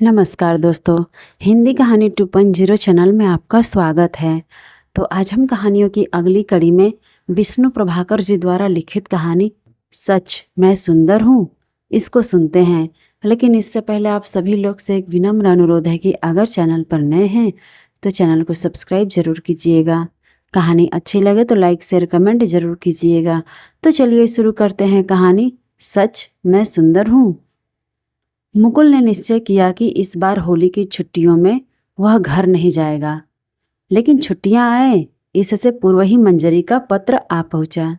नमस्कार दोस्तों, हिंदी कहानी 2.0 चैनल में आपका स्वागत है। तो आज हम कहानियों की अगली कड़ी में विष्णु प्रभाकर जी द्वारा लिखित कहानी सच मैं सुंदर हूँ इसको सुनते हैं। लेकिन इससे पहले आप सभी लोग से एक विनम्र अनुरोध है कि अगर चैनल पर नए हैं तो चैनल को सब्सक्राइब जरूर कीजिएगा। कहानी अच्छी लगे तो लाइक शेयर कमेंट जरूर कीजिएगा। तो चलिए शुरू करते हैं कहानी सच मैं सुंदर हूँ। मुकुल ने निश्चय किया कि इस बार होली की छुट्टियों में वह घर नहीं जाएगा। लेकिन छुट्टियां आए इससे पूर्व ही मंजरी का पत्र आ पहुंचा।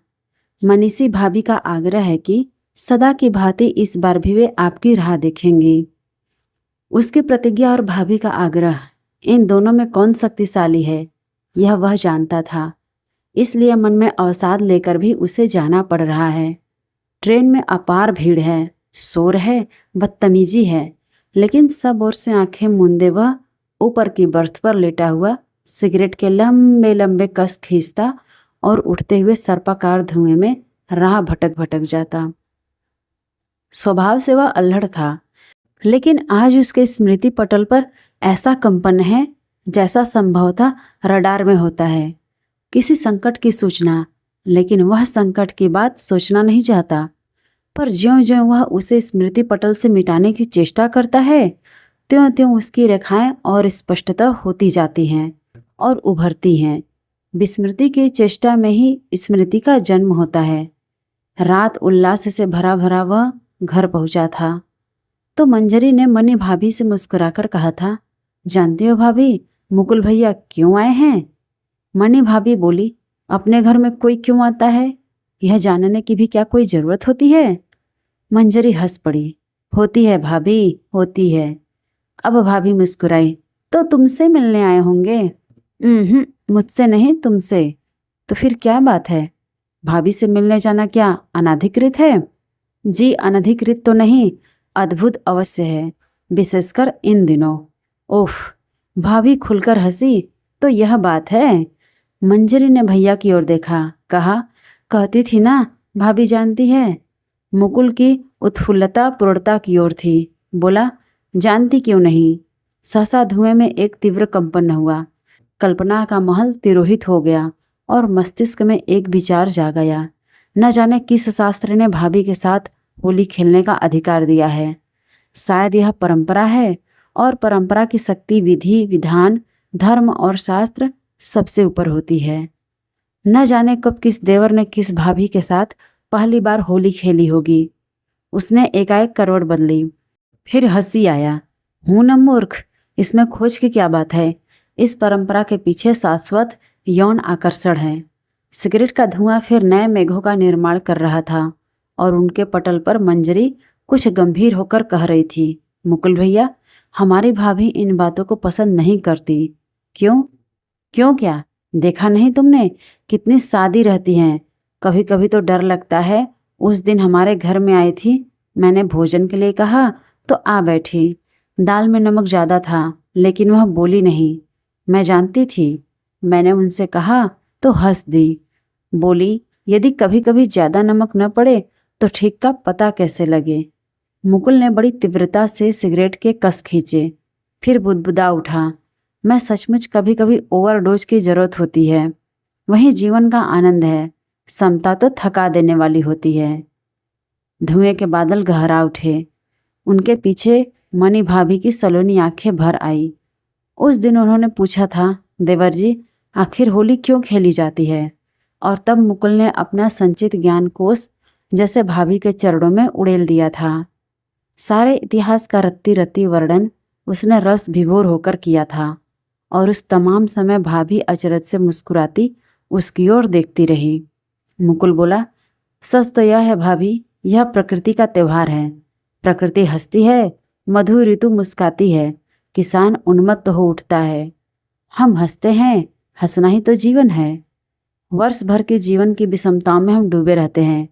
मनीषी भाभी का आग्रह है कि सदा की भांति इस बार भी वे आपकी राह देखेंगी। उसकी प्रतिज्ञा और भाभी का आग्रह, इन दोनों में कौन शक्तिशाली है यह वह जानता था। इसलिए मन में अवसाद लेकर भी उसे जाना पड़ रहा है। ट्रेन में अपार भीड़ है, शोर है, बदतमीजी है, लेकिन सब ओर से आंखें मूंदे वह ऊपर की बर्थ पर लेटा हुआ सिगरेट के लंबे लंबे कस खींचता और उठते हुए सर्पाकार धुएं में राह भटक भटक जाता। स्वभाव से वह अल्हड़ था, लेकिन आज उसके स्मृति पटल पर ऐसा कंपन है जैसा संभवतः रडार में होता है। किसी संकट की सूचना, लेकिन वह संकट की बात सोचना नहीं चाहता। पर ज्यों-ज्यों वह उसे स्मृति पटल से मिटाने की चेष्टा करता है, त्यों-त्यों उसकी रेखाएं और स्पष्टता होती जाती हैं और उभरती हैं। विस्मृति की चेष्टा में ही स्मृति का जन्म होता है। रात उल्लास से भरा भरा वह घर पहुंचा था तो मंजरी ने मनी भाभी से मुस्कुराकर कहा था, जानती हो भाभी, मुकुल भैया क्यों आए हैं? मनी भाभी बोली, अपने घर में कोई क्यों आता है, यह जानने की भी क्या कोई जरूरत होती है? मंजरी हंस पड़ी, होती है भाभी, होती है। अब भाभी मुस्कुराई, तो तुमसे मिलने आए होंगे? मुझसे नहीं, तुमसे। तो फिर क्या बात है? भाभी से मिलने जाना क्या अनाधिकृत है? जी अनधिकृत तो नहीं, अद्भुत अवश्य है, विशेषकर इन दिनों। ओफ, भाभी खुलकर हंसी, तो यह बात है। मंजरी ने भैया की ओर देखा, कहा, कहती थी ना भाभी जानती है। मुकुल की उत्फुल्लता पूर्णता की ओर थी। बोला, जानती क्यों नहीं? सहसा धुएं में एक तीव्र कंपन हुआ। कल्पना का महल तिरोहित हो गया और मस्तिष्क में एक विचार जाग गया। न जाने किस शास्त्र ने भाभी के साथ होली खेलने का अधिकार दिया है। शायद यह परंपरा है, और परंपरा की शक्ति विधि विधान धर्म और शास्त्र सबसे ऊपर होती है। न जाने कब किस देवर ने किस भाभी के साथ पहली बार होली खेली होगी। उसने एकाएक करवट बदली। फिर हंसी आया, हूं न मूर्ख, इसमें खोज की क्या बात है? इस परंपरा के पीछे शाश्वत यौन आकर्षण है। सिगरेट का धुआं फिर नए मेघों का निर्माण कर रहा था और उनके पटल पर मंजरी कुछ गंभीर होकर कह रही थी, मुकुल भैया, हमारी भाभी इन बातों को पसंद नहीं करती। क्यों? क्यों क्या? देखा नहीं तुमने कितनी सादी रहती हैं? कभी कभी तो डर लगता है। उस दिन हमारे घर में आई थी, मैंने भोजन के लिए कहा तो आ बैठी। दाल में नमक ज़्यादा था, लेकिन वह बोली नहीं। मैं जानती थी। मैंने उनसे कहा तो हंस दी। बोली, यदि कभी कभी ज़्यादा नमक न पड़े तो ठीक का पता कैसे लगे? मुकुल ने बड़ी तीव्रता से सिगरेट के कस खींचे, फिर बुदबुदा उठा, मैं सचमुच कभी कभी ओवरडोज की ज़रूरत होती है। वही जीवन का आनंद है। समता तो थका देने वाली होती है। धुएं के बादल गहरा उठे। उनके पीछे मनी भाभी की सलोनी आंखें भर आई। उस दिन उन्होंने पूछा था, देवर जी, आखिर होली क्यों खेली जाती है? और तब मुकुल ने अपना संचित ज्ञान कोष जैसे भाभी के चरणों में उड़ेल दिया था। सारे इतिहास का रत्ती रत्ती वर्णन उसने रस विभोर होकर किया था, और उस तमाम समय भाभी अचरज से मुस्कुराती उसकी ओर देखती रही। मुकुल बोला, सच तो यह है भाभी, यह प्रकृति का त्यौहार है। प्रकृति हंसती है, मधुर ऋतु मुस्काती है, किसान उन्मत्त हो उठता है। हम हंसते हैं, हंसना ही तो जीवन है। वर्ष भर के जीवन की विषमताओं में हम डूबे रहते हैं।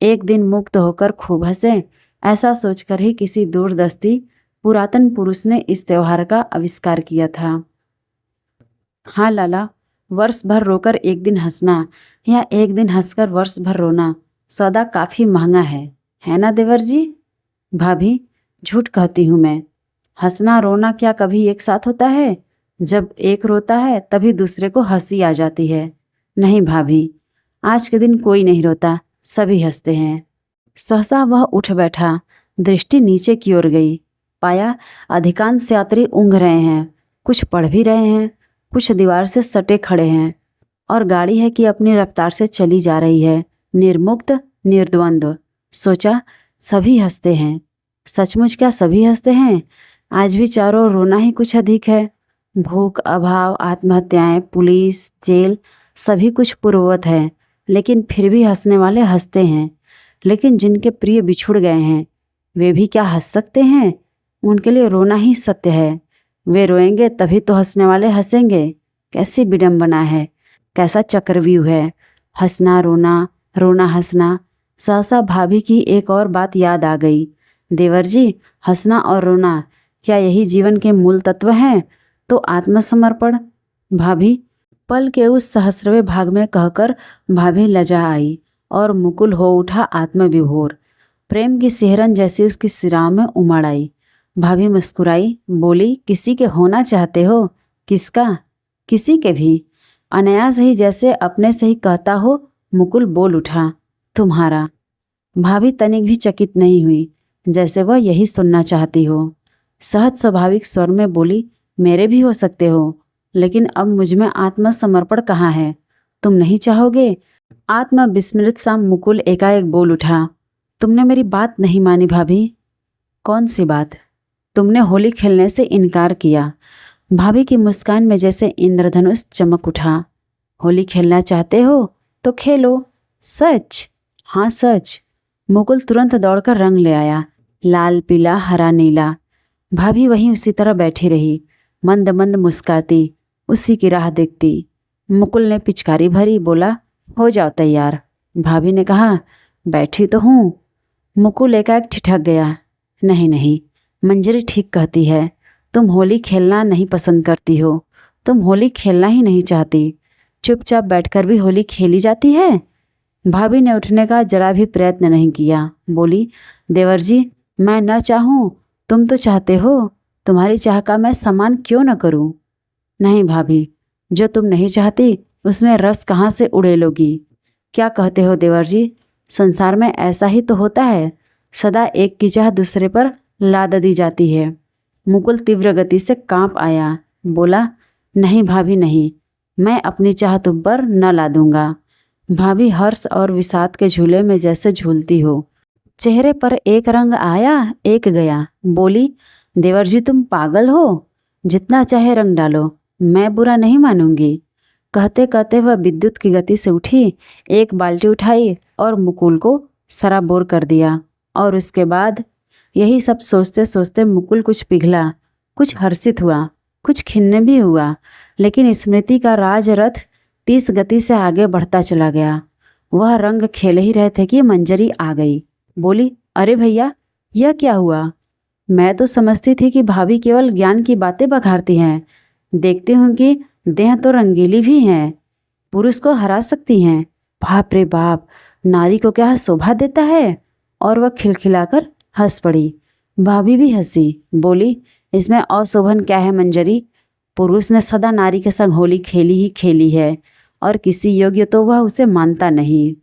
एक दिन मुक्त होकर खूब हंसें, ऐसा सोचकर ही किसी दूरदर्शी पुरातन पुरुष ने इस त्यौहार का आविष्कार किया था। हाँ लाला, वर्ष भर रोकर एक दिन हंसना या एक दिन हंसकर वर्ष भर रोना सौदा काफ़ी महंगा है ना देवर जी? भाभी, झूठ कहती हूँ मैं। हंसना रोना क्या कभी एक साथ होता है? जब एक रोता है तभी दूसरे को हंसी आ जाती है। नहीं भाभी, आज के दिन कोई नहीं रोता, सभी हंसते हैं। सहसा वह उठ बैठा, दृष्टि नीचे की ओर गई। पाया अधिकांश यात्री ऊँघ रहे हैं, कुछ पढ़ भी रहे हैं, कुछ दीवार से सटे खड़े हैं, और गाड़ी है कि अपनी रफ्तार से चली जा रही है, निर्मुक्त निर्द्वंद्व। सोचा सभी हंसते हैं। सचमुच क्या सभी हंसते हैं? आज भी चारों ओर रोना ही कुछ अधिक है। भूख, अभाव, आत्महत्याएं, पुलिस, जेल, सभी कुछ पूर्ववत है, लेकिन फिर भी हंसने वाले हंसते हैं। लेकिन जिनके प्रिय बिछुड़ गए हैं वे भी क्या हंस सकते हैं? उनके लिए रोना ही सत्य है। वे रोएंगे तभी तो हंसने वाले हंसेंगे। कैसी विडंबना है, कैसा चक्रव्यूह है, हंसना रोना, रोना हंसना। सहसा भाभी की एक और बात याद आ गई। देवर जी, हंसना और रोना क्या यही जीवन के मूल तत्व हैं? तो आत्मसमर्पण। भाभी, पल के उस सहस्रवें भाग में कहकर भाभी लजा आई और मुकुल हो उठा आत्मविभोर। प्रेम की सिहरन जैसी उसकी सिराओं में उमड़ आई। भाभी मुस्कुराई, बोली, किसी के होना चाहते हो? किसका? किसी के भी। अनायास ही जैसे अपने से ही कहता हो, मुकुल बोल उठा, तुम्हारा। भाभी तनिक भी चकित नहीं हुई, जैसे वह यही सुनना चाहती हो। सहज स्वाभाविक स्वर में बोली, मेरे भी हो सकते हो, लेकिन अब मुझ में आत्मसमर्पण कहाँ है? तुम नहीं चाहोगे? आत्मविस्मृत सा मुकुल एकाएक बोल उठा, तुमने मेरी बात नहीं मानी भाभी। कौन सी बात? तुमने होली खेलने से इनकार किया। भाभी की मुस्कान में जैसे इंद्रधनुष चमक उठा। होली खेलना चाहते हो तो खेलो। सच? हाँ सच। मुकुल तुरंत दौड़कर रंग ले आया, लाल, पीला, हरा, नीला। भाभी वहीं उसी तरह बैठी रही, मंद मंद मुस्काती, उसी की राह देखती। मुकुल ने पिचकारी भरी, बोला, हो जाओ तैयार। भाभी ने कहा, बैठी तो हूँ। मुकुल एकाएक ठिठक गया, नहीं नहीं, मंजरी ठीक कहती है, तुम होली खेलना नहीं पसंद करती हो, तुम होली खेलना ही नहीं चाहती। चुपचाप बैठकर भी होली खेली जाती है। भाभी ने उठने का जरा भी प्रयत्न नहीं किया। बोली, देवर जी, मैं न चाहूँ, तुम तो चाहते हो, तुम्हारी चाह का मैं सम्मान क्यों न करूँ? नहीं भाभी, जो तुम नहीं चाहती उसमें रस कहाँ से उड़ेलोगी? क्या कहते हो देवर जी? संसार में ऐसा ही तो होता है, सदा एक की चाह दूसरे पर लाद दी जाती है। मुकुल तीव्र गति से कांप आया, बोला, नहीं भाभी नहीं, मैं अपनी चाह तुम पर न लादूंगा। भाभी हर्ष और विषाद के झूले में जैसे झूलती हो। चेहरे पर एक रंग आया, एक गया। बोली, देवर जी तुम पागल हो, जितना चाहे रंग डालो, मैं बुरा नहीं मानूंगी। कहते कहते वह विद्युत की गति से उठी, एक बाल्टी उठाई और मुकुल को सराबोर कर दिया। और उसके बाद यही सब सोचते सोचते मुकुल कुछ पिघला, कुछ हर्षित हुआ, कुछ खिन्न भी हुआ, लेकिन स्मृति का राज रथ 30 गति से आगे बढ़ता चला गया। वह रंग खेल ही रहे थे कि मंजरी आ गई। बोली, अरे भैया, यह क्या हुआ? मैं तो समझती थी कि भाभी केवल ज्ञान की बातें बघाड़ती हैं, देखती हूँ कि देह तो रंगीली भी हैं, पुरुष को हरा सकती हैं। बाप रे बाप, नारी को क्या शोभा देता है? और वह खिलखिलाकर हंस पड़ी। भाभी भी हंसी, बोली, इसमें अशोभन क्या है मंजरी? पुरुष ने सदा नारी के संग होली खेली ही खेली है, और किसी योग्य तो वह उसे मानता नहीं।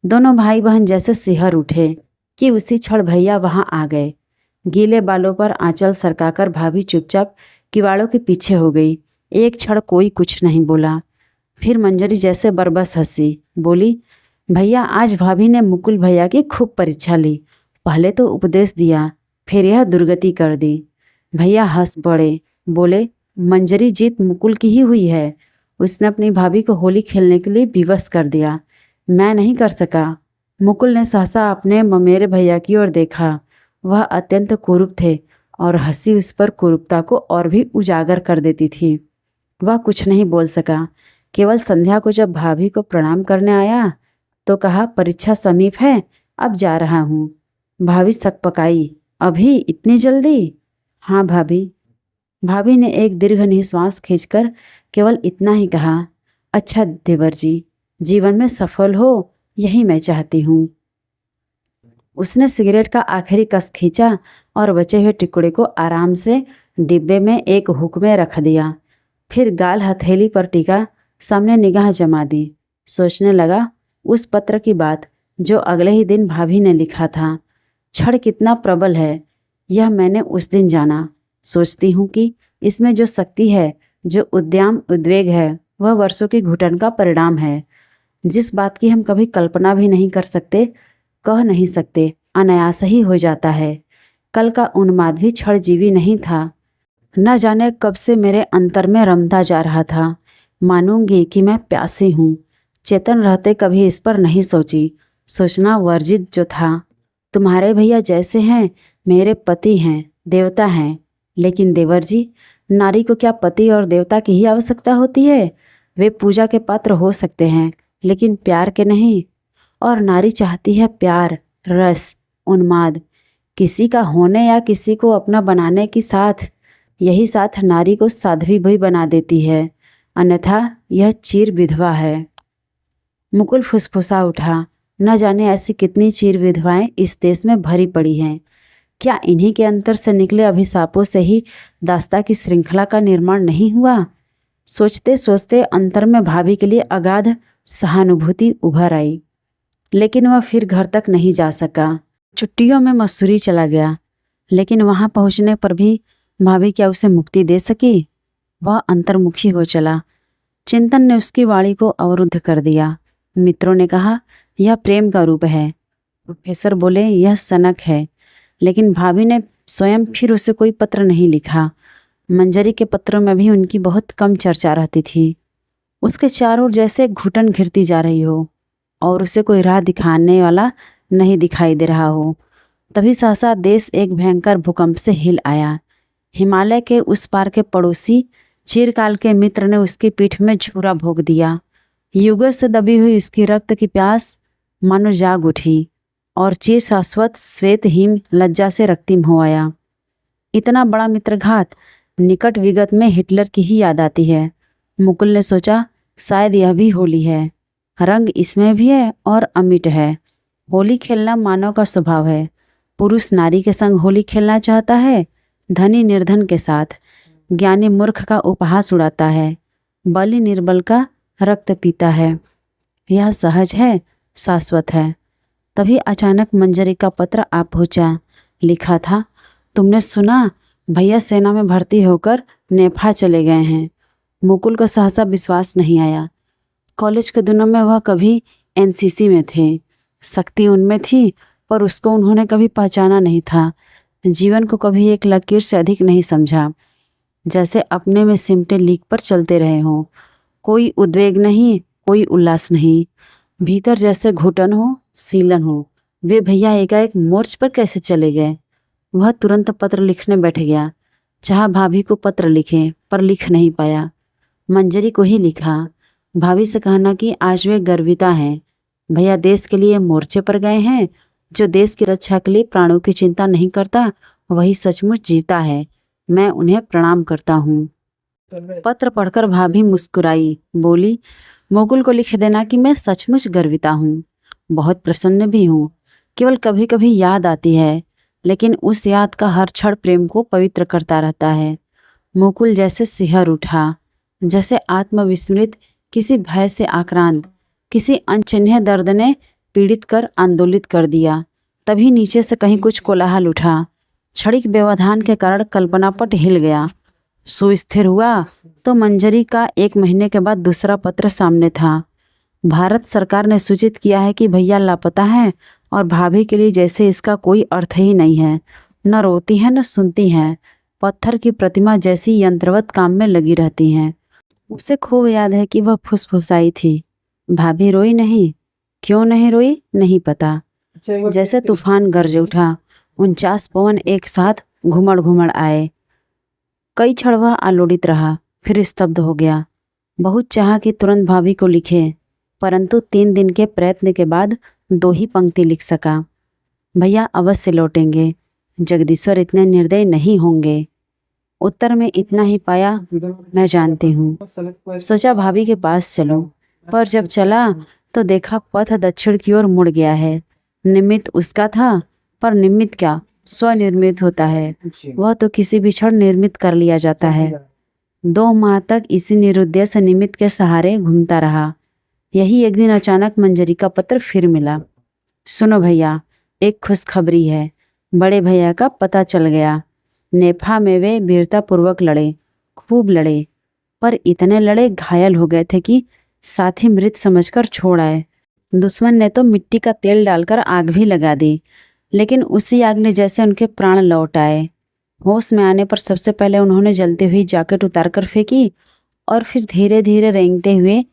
दोनों भाई बहन जैसे सिहर उठे कि उसी क्षण भैया वहाँ आ गए। गीले बालों पर आंचल सरकाकर भाभी चुपचाप किवाड़ों के पीछे हो गई। एक क्षण कोई कुछ नहीं बोला। फिर मंजरी जैसे बरबस हंसी, बोली, भैया आज भाभी ने मुकुल भैया की खूब परीक्षा ली। पहले तो उपदेश दिया, फिर यह दुर्गति कर दी। भैया हंस पड़े, बोले, मंजरी जीत मुकुल की ही हुई है। उसने अपनी भाभी को होली खेलने के लिए विवश कर दिया, मैं नहीं कर सका। मुकुल ने सहसा अपने ममेरे भैया की ओर देखा। वह अत्यंत कुरूप थे और हंसी उस पर कुरूपता को और भी उजागर कर देती थी। वह कुछ नहीं बोल सका, केवल संध्या को जब भाभी को प्रणाम करने आया तो कहा, परीक्षा समीप है, अब जा रहा हूँ। भाभी सकपकाई, अभी इतनी जल्दी? हाँ भाभी। भाभी ने एक दीर्घ निश्वास खींचकर केवल इतना ही कहा, अच्छा देवर जी, जीवन में सफल हो यही मैं चाहती हूँ। उसने सिगरेट का आखिरी कस खींचा और बचे हुए टुकड़े को आराम से डिब्बे में एक हुक में रख दिया। फिर गाल हथेली पर टिका, सामने निगाह जमा दी। सोचने लगा उस पत्र की बात जो अगले ही दिन भाभी ने लिखा था। क्षण कितना प्रबल है, यह मैंने उस दिन जाना। सोचती हूँ कि इसमें जो शक्ति है, जो उद्यम उद्वेग है, वह वर्षों की घुटन का परिणाम है। जिस बात की हम कभी कल्पना भी नहीं कर सकते, कह नहीं सकते, अनायास ही हो जाता है। कल का उन्माद भी क्षणजीवी नहीं था। न जाने कब से मेरे अंतर में रमता जा रहा था। मानूंगी कि मैं प्यासी हूँ। चेतन रहते कभी इस पर नहीं सोची। सोचना वर्जित जो था। तुम्हारे भैया जैसे हैं, मेरे पति हैं, देवता हैं। लेकिन देवर जी, नारी को क्या पति और देवता की ही आवश्यकता होती है? वे पूजा के पात्र हो सकते हैं, लेकिन प्यार के नहीं। और नारी चाहती है प्यार, रस, उन्माद, किसी का होने या किसी को अपना बनाने की साथ। यही साथ नारी को साध्वी भी बना देती है, अन्यथा यह चीर विधवा है। मुकुल फुसफुसा उठा। न जाने ऐसी कितनी चीर विधवाएं इस देश में भरी पड़ी हैं। क्या इन्हीं के अंतर से निकले अभिशापों से ही दास्ता की श्रृंखला का निर्माण नहीं हुआ? सोचते सोचते अंतर में भाभी के लिए अगाध सहानुभूति उभर आई। लेकिन वह फिर घर तक नहीं जा सका। छुट्टियों में मसूरी चला गया, लेकिन वहां पहुंचने पर भी भाभी क्या उसे मुक्ति दे सकी? वह अंतर्मुखी हो चला। चिंतन ने उसकी वाणी को अवरुद्ध कर दिया। मित्रों ने कहा, यह प्रेम का रूप है। प्रोफेसर बोले, यह सनक है। लेकिन भाभी ने स्वयं फिर उसे कोई पत्र नहीं लिखा। मंजरी के पत्रों में भी उनकी बहुत कम चर्चा रहती थी। उसके चारों ओर जैसे घुटन घिरती जा रही हो और उसे कोई राह दिखाने वाला नहीं दिखाई दे रहा हो। तभी सहसा देश एक भयंकर भूकंप से हिल आया। हिमालय के उस पार के पड़ोसी चिरकाल के मित्र ने उसकी पीठ में छुरा भोंक दिया। युगों से दबी हुई उसकी रक्त की प्यास मानो जाग उठी और चिर शाश्वत श्वेत हिम लज्जा से रक्तिम हो आया। इतना बड़ा मित्रघात निकट विगत में हिटलर की ही याद आती है। मुकुल ने सोचा, शायद यह भी होली है। रंग इसमें भी है और अमिट है। होली खेलना मानव का स्वभाव है। पुरुष नारी के संग होली खेलना चाहता है, धनी निर्धन के साथ। ज्ञानी मूर्ख का उपहास उड़ाता है, बलि निर्बल का रक्त पीता है। यह सहज है, शाश्वत है। तभी अचानक मंजरी का पत्र आ पहुंचा। लिखा था, तुमने सुना, भैया सेना में भर्ती होकर नेफा चले गए हैं। मुकुल को सहसा विश्वास नहीं आया। कॉलेज के दिनों में वह कभी एनसीसी में थे। शक्ति उनमें थी, पर उसको उन्होंने कभी पहचाना नहीं था। जीवन को कभी एक लकीर से अधिक नहीं समझा। जैसे अपने में सिमटे लीक पर चलते रहे हों। कोई उद्वेग नहीं, कोई उल्लास नहीं। भीतर जैसे घुटन हो, सीलन हो। वे भैया एकाएक मोर्च पर कैसे चले गए? वह तुरंत पत्र लिखने बैठ गया। चाहा भाभी को पत्र लिखे, पर लिख नहीं पाया। मंजरी को ही लिखा। भाभी से कहना कि आज वे गर्विता हैं। भैया देश के लिए मोर्चे पर गए हैं। जो देश की रक्षा के लिए प्राणों की चिंता नहीं करता, वही सचमुच जीता है। मैं उन्हें प्रणाम करता हूँ। पत्र पढ़कर भाभी मुस्कुराई, बोली, मुकुल को लिख देना कि मैं सचमुच गर्विता हूँ। बहुत प्रसन्न भी हूँ। केवल कभी कभी याद आती है, लेकिन उस याद का हर क्षण प्रेम को पवित्र करता रहता है। मुकुल जैसे सिहर उठा, जैसे आत्मविस्मृत, किसी भय से आक्रांत, किसी अनचिन्ह दर्द ने पीड़ित कर आंदोलित कर दिया। तभी नीचे से कहीं कुछ कोलाहल उठा। क्षणिक व्यवधान के कारण कल्पनापट हिल गया। सुस्थिर हुआ तो मंजरी का 1 महीने के बाद दूसरा पत्र सामने था। भारत सरकार ने सूचित किया है कि भैया लापता हैं और भाभी के लिए जैसे इसका कोई अर्थ ही नहीं है। न रोती हैं न सुनती हैं। पत्थर की प्रतिमा जैसी यंत्रवत काम में लगी रहती हैं। उसे खूब याद है कि वह फुसफुसाई थी, भाभी रोई नहीं। क्यों नहीं रोई नहीं पता। जैसे तूफान गरज उठा। 49 पवन एक साथ घुमड़ घुमड़ आए। कई क्षण वह आलोड़ित रहा, फिर स्तब्ध हो गया। बहुत चाहा कि तुरंत भाभी को लिखे, परंतु 3 दिन के प्रयत्न के बाद 2 ही पंक्ति लिख सका। भैया अवश्य लौटेंगे। जगदीश्वर इतने निर्दयी नहीं होंगे। उत्तर में इतना ही पाया, मैं जानती हूँ। सोचा भाभी के पास चलूं, पर जब चला तो देखा पथ दक्षिण की ओर मुड़ गया है। निमित्त उसका था, पर निमित्त क्या स्वनिर्मित होता है, वह तो किसी भी क्षण निर्मित कर लिया जाता है। 2 माह तक इसी निरुद्देश्य निमित्त के सहारे घूमता रहा। यही एक दिन अचानक मंजरी का पत्र फिर मिला। सुनो भैया, एक खुशखबरी है। बड़े भैया का पता चल गया। नेफा में वे वीरतापूर्वक लड़े, खूब लड़े, पर इतने लड़े घायल हो गए थे कि साथी मृत समझकर छोड़ आए। दुश्मन ने तो मिट्टी का तेल डालकर आग भी लगा दी, लेकिन उसी आग ने जैसे उनके प्राण लौट आए। होश में आने पर सबसे पहले उन्होंने जलती हुई जैकेट उतारकर फेंकी और फिर धीरे धीरे रेंगते हुए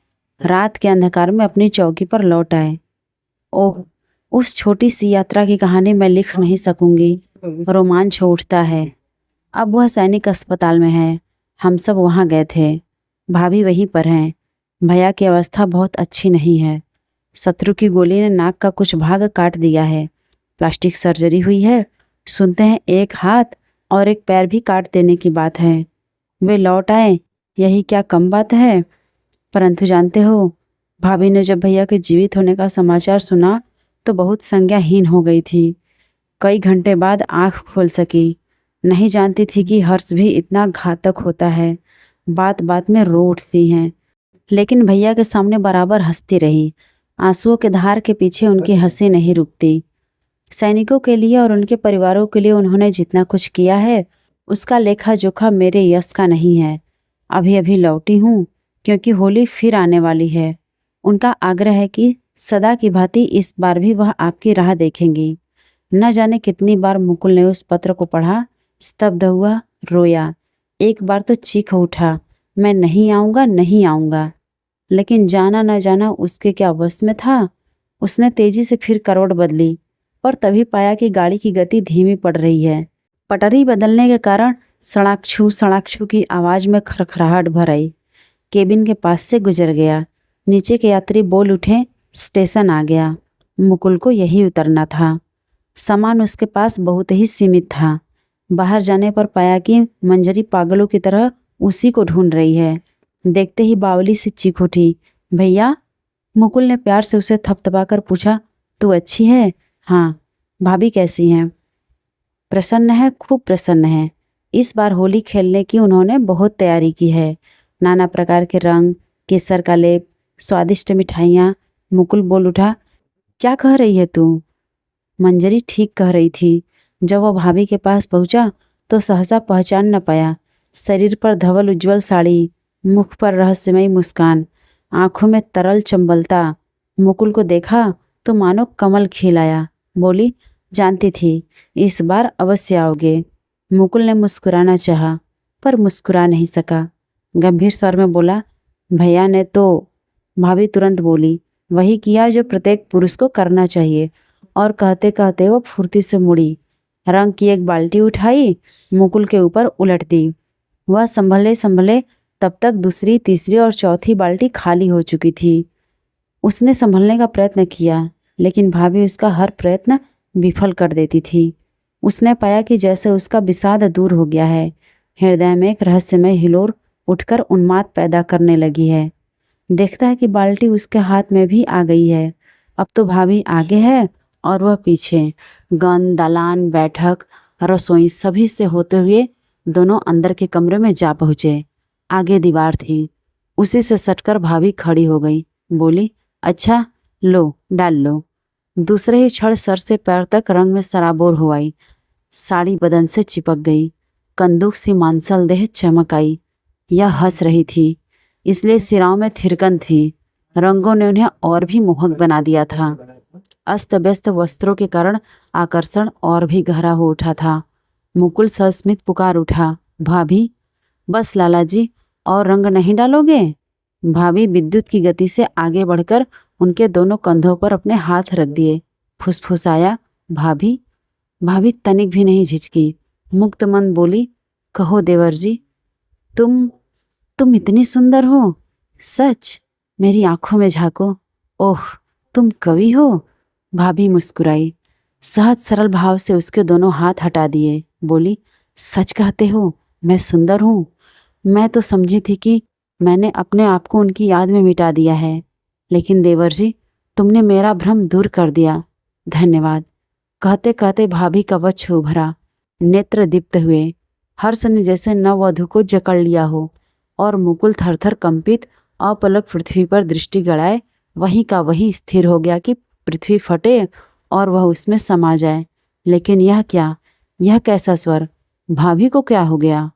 रात के अंधकार में अपनी चौकी पर लौट आए। ओह, उस छोटी सी यात्रा की कहानी मैं लिख नहीं सकूंगी, रोमांच उठता है। अब वह सैनिक अस्पताल में है, हम सब वहाँ गए थे। भाभी वहीं पर हैं। भैया की अवस्था बहुत अच्छी नहीं है। शत्रु की गोली ने नाक का कुछ भाग काट दिया है। प्लास्टिक सर्जरी हुई है। सुनते हैं एक हाथ और एक पैर भी काट देने की बात है। वे लौट आए, यही क्या कम बात है। परंतु जानते हो, भाभी ने जब भैया के जीवित होने का समाचार सुना तो बहुत संज्ञाहीन हो गई थी। कई घंटे बाद आंख खोल सकी। नहीं जानती थी कि हर्ष भी इतना घातक होता है। बात बात में रो उठती हैं, लेकिन भैया के सामने बराबर हंसती रही। आंसुओं के धार के पीछे उनकी हंसी नहीं रुकती। सैनिकों के लिए और उनके परिवारों के लिए उन्होंने जितना कुछ किया है, उसका लेखा जोखा मेरे यश का नहीं है। अभी अभी लौटी हूँ, क्योंकि होली फिर आने वाली है। उनका आग्रह है कि सदा की भांति इस बार भी वह आपकी राह देखेंगी। न जाने कितनी बार मुकुल ने उस पत्र को पढ़ा, स्तब्ध हुआ, रोया। एक बार तो चीख उठा, मैं नहीं आऊँगा, नहीं आऊँगा। लेकिन जाना न जाना उसके क्या वश में था। उसने तेजी से फिर करवट बदली, पर तभी पाया कि गाड़ी की गति धीमी पड़ रही है। पटरी बदलने के कारण सड़ाक्षू की आवाज़ में खरखराहट भर आई। केबिन के पास से गुजर गया। नीचे के यात्री बोल उठे, स्टेशन आ गया। मुकुल को यही उतरना था। सामान उसके पास बहुत ही सीमित था। बाहर जाने पर पाया कि मंजरी पागलों की तरह उसी को ढूंढ रही है। देखते ही बावली से चीख उठी, भैया। मुकुल ने प्यार से उसे थपथपाकर पूछा, तू अच्छी है? हाँ। भाभी कैसी हैं? प्रसन्न है, खूब प्रसन्न है। इस बार होली खेलने की उन्होंने बहुत तैयारी की है। नाना प्रकार के रंग, केसर का लेप, स्वादिष्ट मिठाइयाँ। मुकुल बोल उठा, क्या कह रही है तू? मंजरी ठीक कह रही थी। जब वह भाभी के पास पहुंचा तो सहसा पहचान न पाया। शरीर पर धवल उज्ज्वल साड़ी, मुख पर रहस्यमयी मुस्कान, आंखों में तरल चंबलता। मुकुल को देखा तो मानो कमल खिल आया। बोली, जानती थी इस बार अवश्य आओगे। मुकुल ने मुस्कुराना चाहा, पर मुस्कुरा नहीं सका। गंभीर स्वर में बोला, भैया ने तो। भाभी तुरंत बोली, वही किया जो प्रत्येक पुरुष को करना चाहिए। और कहते कहते वो फुर्ती से मुड़ी, रंग की एक बाल्टी उठाई, मुकुल के ऊपर उलट दी। वह संभले संभले तब तक दूसरी, तीसरी और चौथी बाल्टी खाली हो चुकी थी। उसने संभलने का प्रयत्न किया, लेकिन भाभी उसका हर प्रयत्न विफल कर देती थी। उसने पाया कि जैसे उसका विषाद दूर हो गया है। हृदय में एक रहस्यमय हिलोर उठकर उन्माद पैदा करने लगी है। देखता है कि बाल्टी उसके हाथ में भी आ गई है। अब तो भाभी आगे है और वह पीछे। गन, दालान, बैठक, रसोई सभी से होते हुए दोनों अंदर के कमरे में जा पहुँचे। आगे दीवार थी, उसी से सटकर भाभी खड़ी हो गई। बोली, अच्छा लो, डाल लो। दूसरे ही क्षण सर से पैर तक रंग में सराबोर हो आई। साड़ी बदन से चिपक गई। कंदूक सी मांसल देह चमक आई। यह हंस रही थी, इसलिए सिराओं में थिरकन थी। रंगों ने उन्हें और भी मोहक बना दिया था। अस्त व्यस्त वस्त्रों के कारण आकर्षण और भी गहरा हो उठा था। मुकुल सस्मित पुकार उठा, भाभी। बस लाला जी, और रंग नहीं डालोगे? भाभी विद्युत की गति से आगे बढ़कर उनके दोनों कंधों पर अपने हाथ रख दिए। फुसफुसाया, भाभी। भाभी तनिक भी नहीं झिझकी, मुक्त मन बोली, कहो देवर जी। तुम इतनी सुंदर हो। सच? मेरी आंखों में झांको। ओह, तुम कवि हो। भाभी मुस्कुराई। सहज सरल भाव से उसके दोनों हाथ हटा दिए। बोली, सच कहते हो, मैं सुंदर हूँ। मैं तो समझी थी कि मैंने अपने आप को उनकी याद में मिटा दिया है, लेकिन देवर जी, तुमने मेरा भ्रम दूर कर दिया। धन्यवाद। कहते कहते भाभी का वक्ष उभरा, नेत्र दीप्त हुए। हर्ष ने जैसे नववधू को जकड़ लिया हो और मुकुल थरथर कंपित अपलक पृथ्वी पर दृष्टि गड़ाए वहीं का वहीं स्थिर हो गया कि पृथ्वी फटे और वह उसमें समा जाए। लेकिन यह क्या, यह कैसा स्वर? भाभी को क्या हो गया?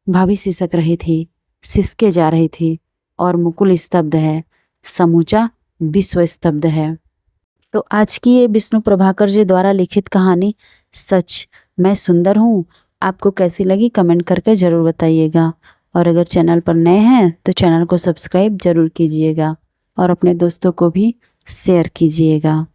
भाभी सिसक रही थी, सिसके जा रही थी और मुकुल स्तब्ध है, समूचा विश्व स्तब्ध है। तो आज की ये विष्णु प्रभाकर जी द्वारा लिखित कहानी सच मैं सुंदर हूँ आपको कैसी लगी कमेंट करके ज़रूर बताइएगा। और अगर चैनल पर नए हैं तो चैनल को सब्सक्राइब ज़रूर कीजिएगा और अपने दोस्तों को भी शेयर कीजिएगा।